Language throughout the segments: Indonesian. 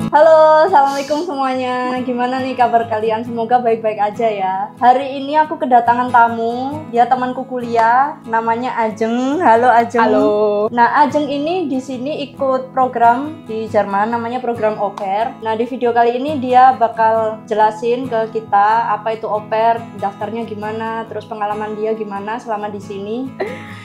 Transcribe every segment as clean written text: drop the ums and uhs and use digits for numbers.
Halo, assalamualaikum semuanya. Gimana nih kabar kalian? Semoga baik-baik aja ya. Hari ini aku kedatangan tamu, dia temanku kuliah, namanya Ajeng. Halo Ajeng. Halo. Nah, Ajeng ini di sini ikut program di Jerman, namanya program au pair. Nah, di video kali ini dia bakal jelasin ke kita apa itu au pair, daftarnya gimana, terus pengalaman dia gimana selama di sini.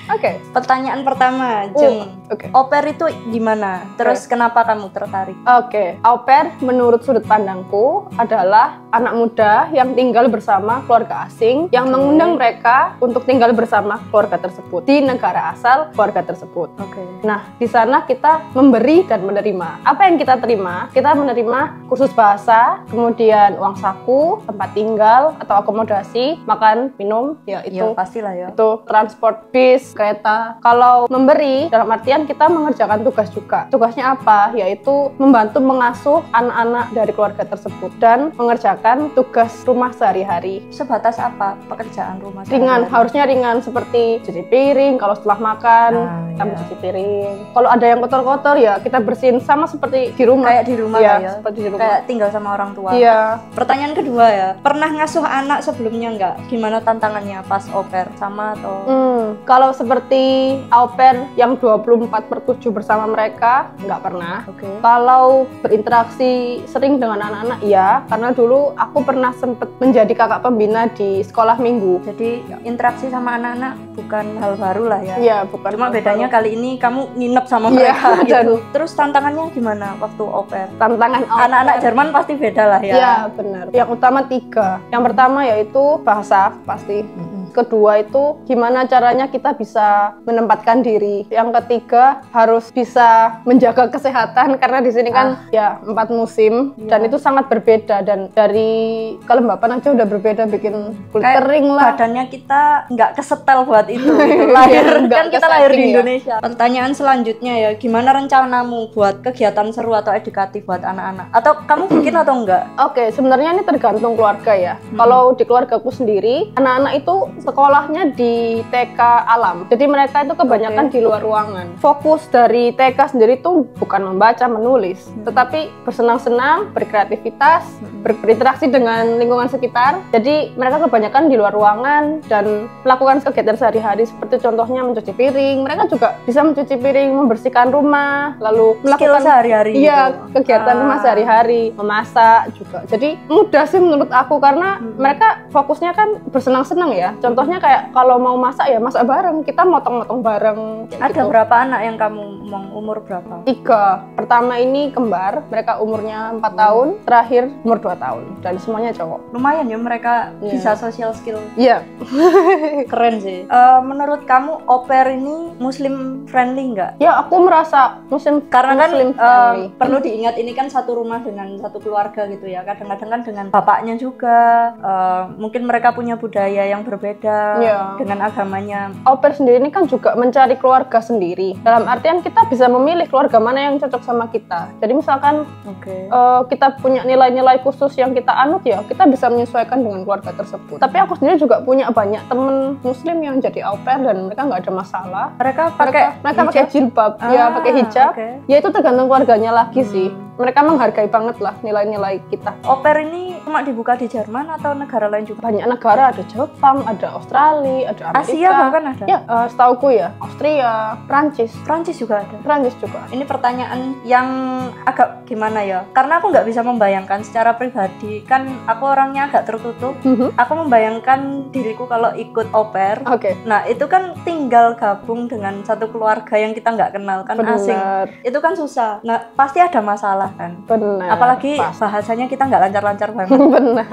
Oke. Pertanyaan pertama, Jeng. Oke. Au pair itu gimana? Terus kenapa kamu tertarik? Oke, au pair menurut sudut pandangku adalah anak muda yang tinggal bersama keluarga asing yang mengundang mereka untuk tinggal bersama keluarga tersebut di negara asal keluarga tersebut. Oke. Nah, di sana kita memberi dan menerima. Apa yang kita terima? Kita menerima kursus bahasa, kemudian uang saku, tempat tinggal atau akomodasi, makan, minum, ya itu. Ya, pastilah ya. Itu transport bis, kereta. Kalau memberi dalam artian kita mengerjakan tugas juga. Tugasnya apa? Yaitu membantu mengasuh anak-anak dari keluarga tersebut dan mengerjakan tugas rumah sehari-hari. Sebatas apa pekerjaan rumah? Ringan, harusnya ringan seperti cuci piring kalau setelah makan, kita cuci piring. Kalau ada yang kotor-kotor ya kita bersihin sama seperti di rumah. Kayak di rumah ya, ya. seperti di rumah. Kayak tinggal sama orang tua. Iya. Pertanyaan kedua ya, pernah ngasuh anak sebelumnya nggak? Gimana tantangannya pas au pair? Sama atau? Kalau seperti au pair yang 24/7 bersama mereka, nggak pernah. Oke. Kalau berinteraksi sering dengan anak-anak, iya. Karena dulu aku pernah sempet menjadi kakak pembina di sekolah minggu. Jadi interaksi sama anak-anak bukan hal baru lah ya. Iya, bukan. Cuma hal bedanya baru. kali ini kamu nginep sama Iya, mereka gitu. dan Terus tantangannya gimana waktu au pair? tantangan au pair. Anak-anak Jerman pasti beda lah ya. Iya, benar. Yang utama 3. Yang pertama yaitu bahasa, pasti. Kedua itu gimana caranya kita bisa menempatkan diri. Yang ketiga harus bisa menjaga kesehatan karena di sini kan ya 4 musim dan itu sangat berbeda, dan dari kelembapan aja udah berbeda, bikin kulit Kayak kering lah. badannya kita nggak kesetel buat itu gitu. Lahir kan kita lahir di Indonesia. Pertanyaan selanjutnya ya, gimana rencanamu buat kegiatan seru atau edukatif buat anak-anak? Atau kamu bikin atau enggak? Oke, sebenarnya ini tergantung keluarga ya. Kalau di keluargaku sendiri, anak-anak itu sekolahnya di TK alam. Jadi mereka itu kebanyakan di luar ruangan. Fokus dari TK sendiri itu bukan membaca, menulis, tetapi bersenang-senang, berkreativitas, berinteraksi dengan lingkungan sekitar. Jadi mereka kebanyakan di luar ruangan dan melakukan kegiatan sehari-hari seperti contohnya mencuci piring. Mereka juga bisa mencuci piring, membersihkan rumah, lalu melakukan sehari-hari. Iya, kegiatan rumah sehari-hari, memasak juga. Jadi mudah sih menurut aku karena mereka fokusnya kan bersenang-senang ya. Contohnya kayak kalau mau masak ya masak bareng, kita motong-motong bareng. Ada gitu. berapa anak yang kamu umur berapa? 3. Pertama ini kembar, mereka umurnya 4 tahun, terakhir umur 2 tahun, dan semuanya cowok. Lumayan ya mereka bisa social skill. Iya. Keren sih. Menurut kamu au pair ini muslim friendly nggak? Ya, aku merasa Karena kan muslim friendly. perlu diingat ini kan satu rumah dengan satu keluarga gitu ya. Kadang-kadang kan dengan bapaknya juga, mungkin mereka punya budaya yang berbeda dengan agamanya. Au pair sendiri ini kan juga mencari keluarga sendiri. Dalam artian kita bisa memilih keluarga mana yang cocok sama kita. Jadi misalkan kita punya nilai-nilai khusus yang kita anut ya, kita bisa menyesuaikan dengan keluarga tersebut. Tapi aku sendiri juga punya banyak temen muslim yang jadi au pair dan mereka nggak ada masalah. Mereka pakai jilbab, ya pakai hijab. Ya itu tergantung keluarganya lagi sih. Mereka menghargai banget lah nilai-nilai kita. Au pair ini cuma dibuka di Jerman atau negara lain juga? Banyak negara, ada Jepang, ada Australia, ada Amerika. Asia bahkan ada? Ya, setauku ya, Austria, Prancis juga ada? Prancis juga. Ini pertanyaan yang agak gimana ya? Karena aku nggak bisa membayangkan secara pribadi. Kan aku orangnya agak tertutup. Aku membayangkan diriku kalau ikut au pair. Oke. Nah, itu kan tinggal gabung dengan satu keluarga yang kita nggak kenal, kan asing. Itu kan susah. Nah, pasti ada masalah kan? Benar. Apalagi bahasanya kita nggak lancar-lancar banget. Benar.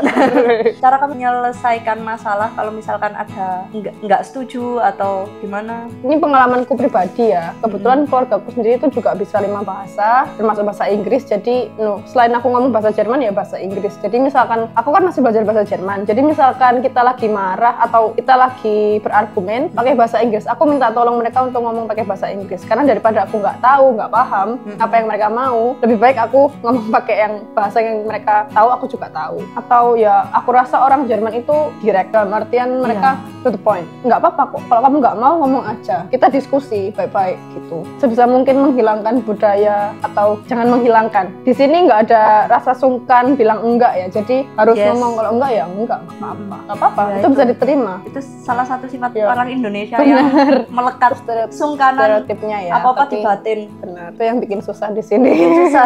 Cara kamu menyelesaikan masalah kalau misalkan ada nggak setuju atau gimana? Ini pengalamanku pribadi ya. Kebetulan keluargaku sendiri itu juga bisa 5 bahasa, termasuk bahasa Inggris. Jadi, selain aku ngomong bahasa Jerman ya bahasa Inggris. Jadi misalkan aku kan masih belajar bahasa Jerman. Jadi misalkan kita lagi marah atau kita lagi berargumen pakai bahasa Inggris, aku minta tolong mereka untuk ngomong pakai bahasa Inggris. Karena daripada aku nggak tahu, nggak paham apa yang mereka mau, lebih baik aku ngomong pakai yang bahasa yang mereka tahu, aku juga tahu. Atau ya aku rasa orang Jerman itu direct, dalam artian mereka to the point. Nggak apa-apa kok, kalau kamu nggak mau ngomong aja, kita diskusi baik-baik gitu. Sebisa mungkin menghilangkan budaya, atau jangan menghilangkan. Di sini nggak ada rasa sungkan bilang enggak ya, jadi harus ngomong, kalau enggak ya enggak apa-apa. Nggak apa-apa, itu bisa diterima. Itu salah satu sifat orang Indonesia yang melekat sungkanan, stereotipnya ya. apa-apa dibatin. Benar, itu yang bikin susah di sini. Susah.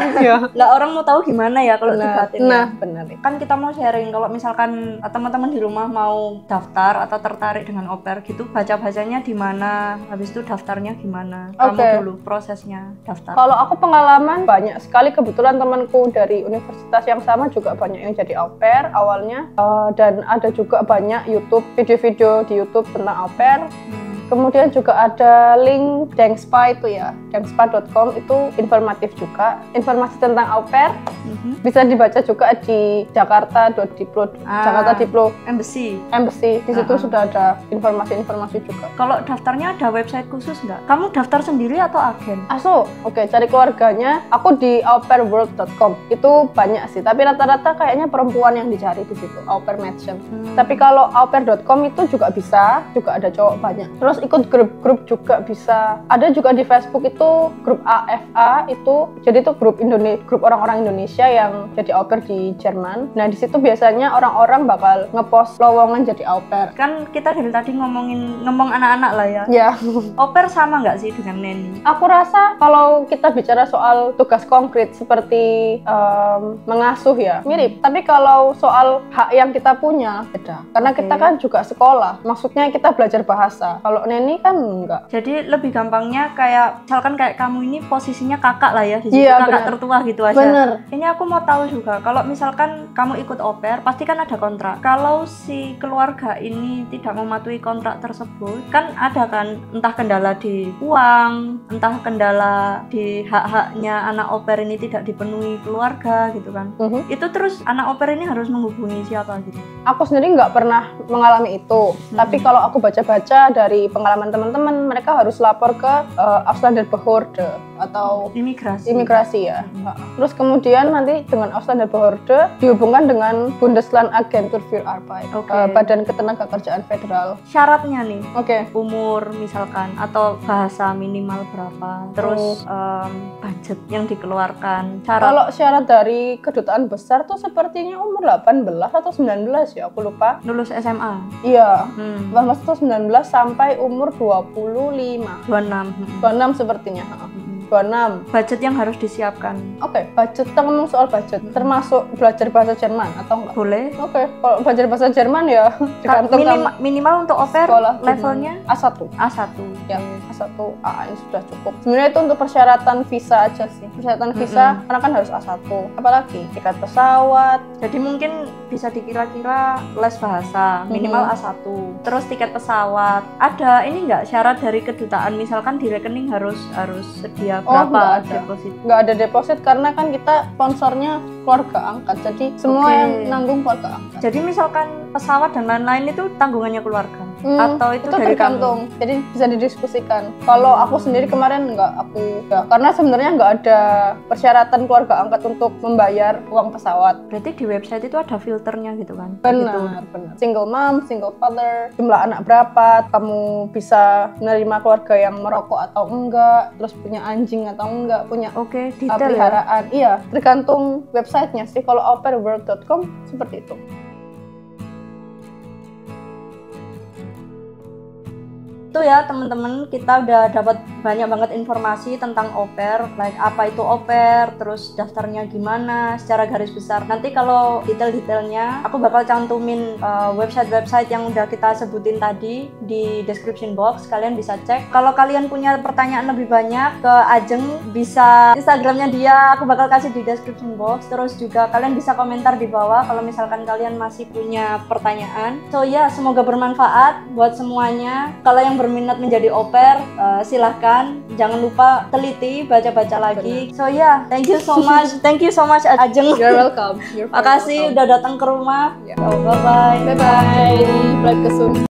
Lah orang mau tahu gimana ya kalau dibatin. Nah, benar. Kan kita mau sharing kalau misalkan teman-teman di rumah mau daftar atau tertarik dengan au pair gitu, baca-bacanya di mana, habis itu daftarnya gimana? Kamu dulu prosesnya daftar. Kalau aku pengalaman banyak sekali, kebetulan temanku dari universitas yang sama juga banyak yang jadi au pair awalnya, dan ada juga banyak video-video di YouTube tentang au pair. Kemudian juga ada link Dengspa itu ya, dengspa.com, itu informatif juga, informasi tentang au pair. Bisa dibaca juga di Jakarta.diplo, Jakarta Diplo Embassy. Di situ sudah ada informasi-informasi juga. Kalau daftarnya ada website khusus nggak? Kamu daftar sendiri atau agen? Oke, cari keluarganya. Aku di aupairworld.com, itu banyak sih, tapi rata-rata kayaknya perempuan yang dicari di situ, au pair match. Tapi kalau aupair.com itu juga bisa, juga ada cowok banyak. Terus ikut grup-grup juga bisa. Ada juga di Facebook itu grup AFA itu, jadi itu grup orang-orang Indonesia yang jadi au pair di Jerman. Nah di situ biasanya orang-orang bakal ngepost lowongan jadi au pair. Kan kita dari tadi ngomong anak-anak lah ya. Ya. Au pair sama nggak sih dengan neni? Aku rasa kalau kita bicara soal tugas konkret seperti mengasuh ya, mirip. Tapi kalau soal hak yang kita punya beda. Karena kita kan juga sekolah. Maksudnya kita belajar bahasa. Kalau neni kan enggak. Jadi lebih gampangnya kayak misalkan kayak kamu ini posisinya kakak lah ya, di situ kakak tertua gitu aja. Bener. Ini aku mau tahu juga, kalau misalkan kamu ikut au pair pasti kan ada kontrak. Kalau si keluarga ini tidak mematuhi kontrak tersebut, kan ada kan entah kendala di uang, entah kendala di hak-haknya anak au pair ini tidak dipenuhi keluarga gitu kan. Itu terus anak au pair ini harus menghubungi siapa gitu? Aku sendiri nggak pernah mengalami itu. Tapi kalau aku baca-baca dari pengalaman teman-teman, mereka harus lapor ke Ausländerbehörde atau imigrasi ya. Terus kemudian nanti dengan Ausländerbehörde dihubungkan dengan Bundesland Agentur für Arbeit, Badan Ketenagakerjaan Federal. Syaratnya nih, umur misalkan, atau bahasa minimal berapa, terus budget yang dikeluarkan. Kalau syarat dari kedutaan besar tuh sepertinya umur 18 atau 19 ya, aku lupa. Lulus SMA? Iya, 18 atau 19 sampai umur 26 sepertinya. 26. Budget yang harus disiapkan. Budget, kita ngomong soal budget, termasuk belajar bahasa Jerman atau enggak? Boleh. Kalau belajar bahasa Jerman ya minimal untuk au pair levelnya A1. Ya, A1, A ini sudah cukup. Sebenarnya itu untuk persyaratan visa aja sih. Persyaratan visa karena kan harus A1. Apalagi tiket pesawat. Jadi mungkin bisa dikira-kira les bahasa minimal A1. Terus tiket pesawat. Ada ini enggak syarat dari kedutaan, misalkan di rekening harus sedia berapa deposit? Nggak ada deposit karena kan kita sponsornya keluarga angkat, jadi semua yang nanggung keluarga angkat. Jadi misalkan pesawat dan lain-lain itu tanggungannya keluarga? Atau itu dari tergantung, jadi bisa didiskusikan. Kalau aku sendiri kemarin karena sebenarnya nggak ada persyaratan keluarga angkat untuk membayar uang pesawat. Berarti di website itu ada filternya gitu kan? Benar. Single mom, single father, jumlah anak berapa, kamu bisa menerima keluarga yang merokok atau enggak, terus punya anjing atau enggak, punya detail peliharaan. Ya? Iya, tergantung websitenya sih. Kalau aupairworld.com seperti itu. Itu ya teman-teman, kita udah dapat banyak banget informasi tentang au pair, like apa itu au pair, terus daftarnya gimana secara garis besar. Nanti kalau detail-detailnya aku bakal cantumin website-website yang udah kita sebutin tadi di description box, kalian bisa cek. Kalau kalian punya pertanyaan lebih banyak ke Ajeng, bisa Instagramnya dia, aku bakal kasih di description box. Terus juga kalian bisa komentar di bawah kalau misalkan kalian masih punya pertanyaan. So ya, semoga bermanfaat buat semuanya. Kalau yang berminat menjadi au pair, silahkan, jangan lupa teliti, baca-baca lagi. So yeah, thank you so much Ajeng. You're welcome. Makasih udah datang ke rumah. Yeah. So, bye bye. Bye. Balik ke Sun.